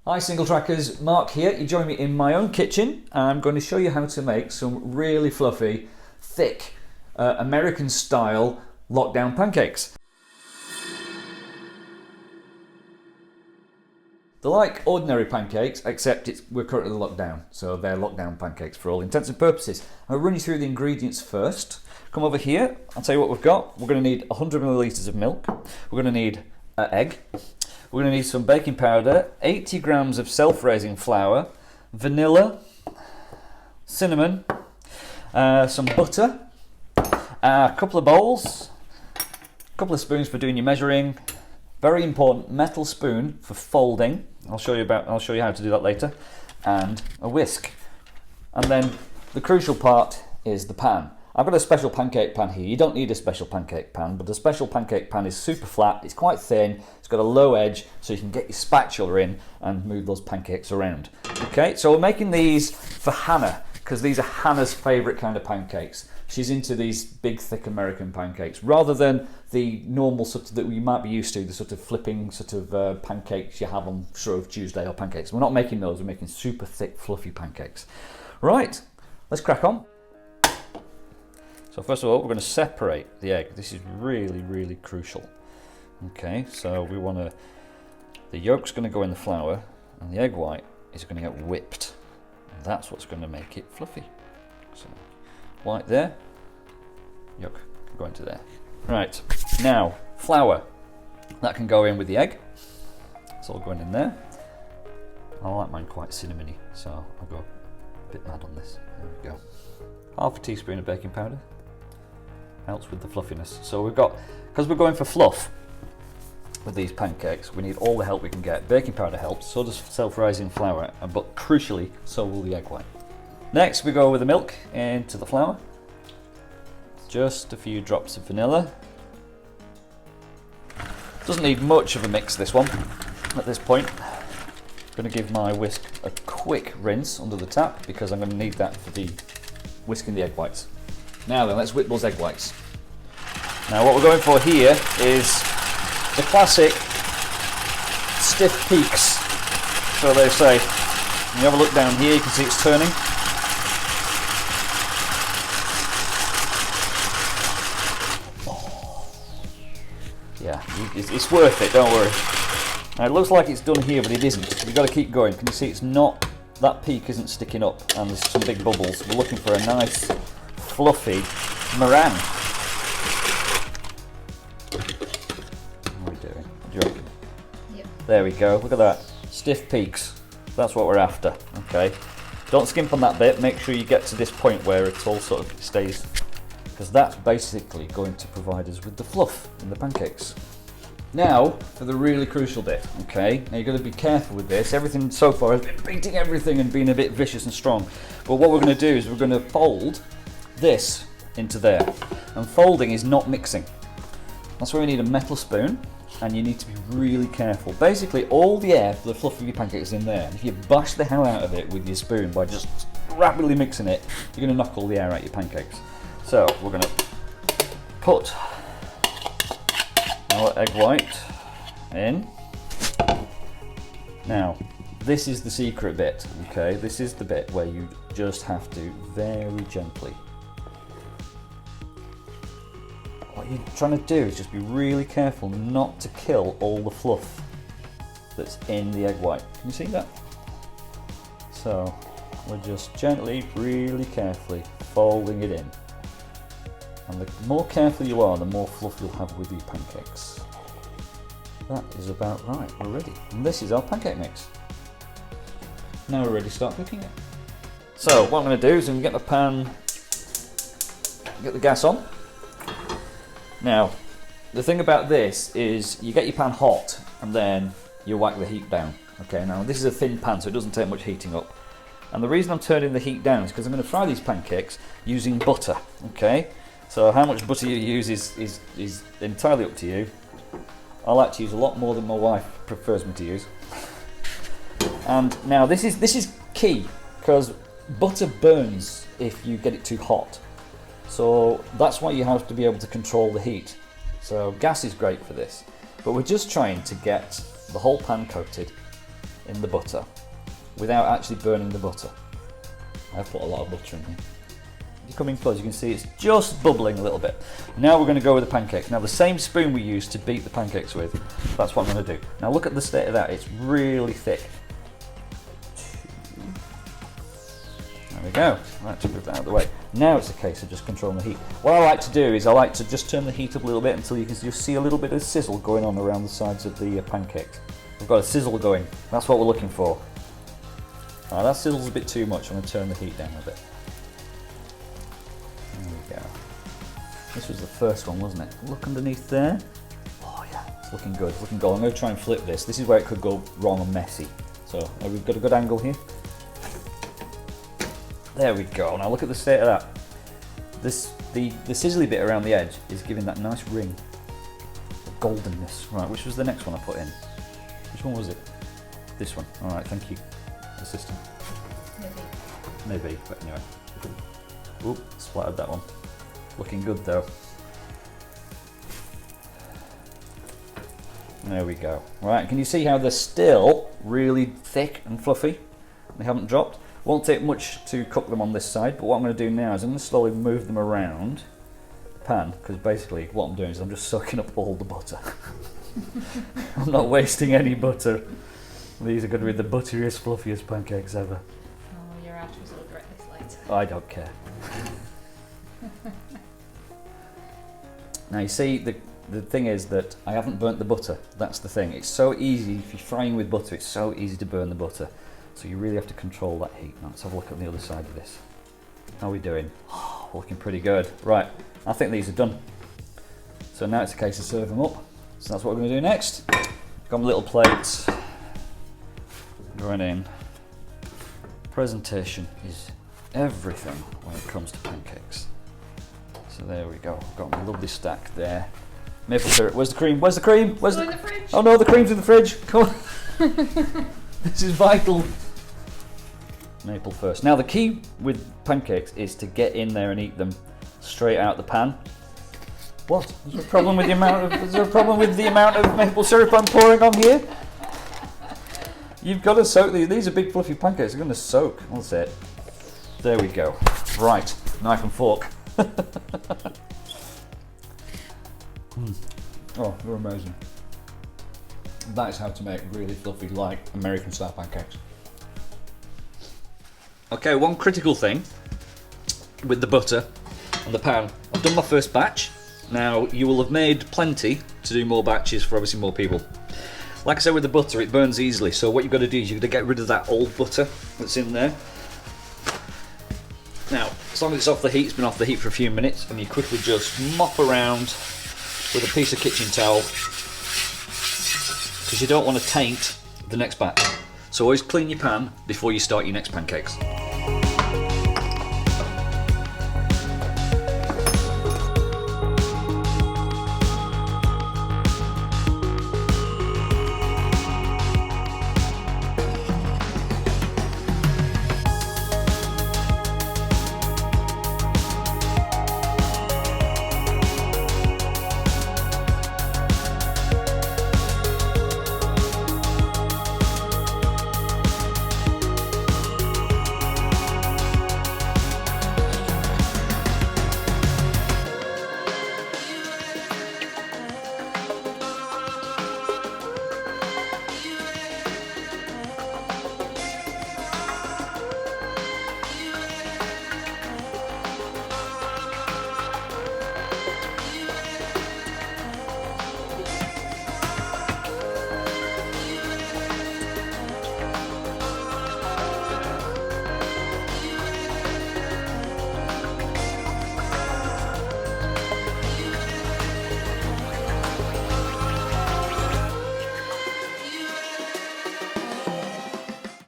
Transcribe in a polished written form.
Hi Singletrackers, Mark here. You join me in my own kitchen and I'm going to show you how to make some really fluffy, thick, American style lockdown pancakes. They're like ordinary pancakes, except we're currently locked down, so they're lockdown pancakes for all intents and purposes. I'll run you through the ingredients first. Come over here, I'll tell you what we've got. We're going to need 100 millilitres of milk. We're going to need an egg. We're going to need some baking powder, 80 grams of self-raising flour, vanilla, cinnamon, some butter, a couple of bowls, a couple of spoons for doing your measuring, very important metal spoon for folding. I'll show you how to do that later, and a whisk. And then the crucial part is the pan. I've got a special pancake pan here. You don't need a special pancake pan, but a special pancake pan is super flat, it's quite thin, it's got a low edge, so you can get your spatula in and move those pancakes around. Okay, so we're making these for Hannah, because these are Hannah's favourite kind of pancakes. She's into these big, thick American pancakes, rather than the normal sort of that we might be used to, the sort of flipping sort of pancakes you have on Shrove Tuesday or pancakes. We're not making those, we're making super thick, fluffy pancakes. Right, let's crack on. So first of all, we're going to separate the egg. This is really, really crucial. Okay, so we want to, the yolk's going to go in the flour and the egg white is going to get whipped. And that's what's going to make it fluffy. So white there, yolk can go into there. Right, now flour. That can go in with the egg. It's all going in there. I like mine quite cinnamony, so I'll go a bit mad on this. There we go. Half a teaspoon of baking powder. Helps with the fluffiness. So we've got, because we're going for fluff with these pancakes, we need all the help we can get. Baking powder helps, so does self-rising flour, but crucially, so will the egg white. Next, we go with the milk into the flour. Just a few drops of vanilla. Doesn't need much of a mix, this one, at this point. I'm going to give my whisk a quick rinse under the tap, because I'm going to need that for the whisking the egg whites. Now then, let's whip those egg whites. Now what we're going for here is the classic stiff peaks, so they say. When you have a look down here, you can see it's turning. Yeah, it's worth it, don't worry. Now it looks like it's done here, but it isn't. You've got to keep going. Can you see it's not, that peak isn't sticking up, and there's some big bubbles. We're looking for a nice fluffy meringue. What are we doing? What do you reckon? Yep. There we go, look at that. Stiff peaks. That's what we're after. Okay. Don't skimp on that bit, make sure you get to this point where it all sort of stays, because that's basically going to provide us with the fluff in the pancakes. Now for the really crucial bit, okay? Now you've got to be careful with this. Everything so far has been beating everything and being a bit vicious and strong. But what we're going to do is we're going to fold this into there. And folding is not mixing. That's why we need a metal spoon, and you need to be really careful. Basically all the air for the fluff of your pancakes is in there. And if you bash the hell out of it with your spoon by just rapidly mixing it, you're going to knock all the air out of your pancakes. So we're going to put our egg white in. Now, this is the secret bit, okay? This is the bit where you just have to very gently. What you're trying to do is just be really careful not to kill all the fluff that's in the egg white. Can you see that? So, we're just gently, really carefully folding it in. And the more careful you are, the more fluff you'll have with your pancakes. That is about right, we're ready. And this is our pancake mix. Now we're ready to start cooking it. So what I'm going to do is I'm going to get the pan, get the gas on. Now, the thing about this is you get your pan hot and then you whack the heat down. Okay, now this is a thin pan, so it doesn't take much heating up. And the reason I'm turning the heat down is because I'm going to fry these pancakes using butter. Okay, so how much butter you use is entirely up to you. I like to use a lot more than my wife prefers me to use. And now this is key, because butter burns if you get it too hot. So that's why you have to be able to control the heat. So gas is great for this, but we're just trying to get the whole pan coated in the butter without actually burning the butter. I've put a lot of butter in here. If you come in close, you can see it's just bubbling a little bit. Now we're going to go with the pancakes. Now the same spoon we used to beat the pancakes with, that's what I'm going to do. Now look at the state of that, it's really thick. There we go. Right, to move that out of the way. Now it's a case of just controlling the heat. What I like to do is I like to just turn the heat up a little bit until you can just see a little bit of sizzle going on around the sides of the pancakes. We've got a sizzle going. That's what we're looking for. That sizzle's a bit too much. I'm going to turn the heat down a bit. There we go. This was the first one, wasn't it? Look underneath there. Oh yeah, it's looking good. It's looking good. I'm going to try and flip this. This is where it could go wrong and messy. So we've got a good angle here. There we go. Now look at the state of that. The sizzly bit around the edge is giving that nice ring, the goldenness. Right, which was the next one I put in? Which one was it? This one. All right, thank you, assistant. Maybe, but anyway. Oop, splattered that one. Looking good though. There we go. Right, can you see how they're still really thick and fluffy? They haven't dropped. Won't take much to cook them on this side, but what I'm going to do now is I'm going to slowly move them around the pan, because basically what I'm doing is I'm just soaking up all the butter. I'm not wasting any butter. These are going to be the butteriest, fluffiest pancakes ever. Oh, your actors will regret this later. I don't care. Now you see, the thing is that I haven't burnt the butter. That's the thing. It's so easy, if you're frying with butter, it's so easy to burn the butter. So you really have to control that heat. Now let's have a look at the other side of this. How are we doing? Oh, looking pretty good. Right, I think these are done. So now it's a case of serving them up. So that's what we're going to do next. Got my little plates. Going in. Presentation is everything when it comes to pancakes. So there we go. Got my lovely stack there. Maple syrup. Where's the cream? Where's the cream? Where's in the fridge. Oh no, the cream's in the fridge. Come on. This is vital. Maple first. Now the key with pancakes is to get in there and eat them straight out the pan. What? Is there a problem with the amount of? Is there a problem with the amount of maple syrup I'm pouring on here? You've got to soak these. These are big fluffy pancakes. They're going to soak. That's it. There we go. Right, knife and fork. Oh, they're amazing. That is how to make really fluffy, light American style pancakes. Okay, one critical thing with the butter and the pan. I've done my first batch. Now, you will have made plenty to do more batches for obviously more people. Like I said with the butter, it burns easily, so what you've got to do is you've got to get rid of that old butter that's in there. Now, as long as it's off the heat, it's been off the heat for a few minutes, and you quickly just mop around with a piece of kitchen towel, because you don't want to taint the next batch. So always clean your pan before you start your next pancakes.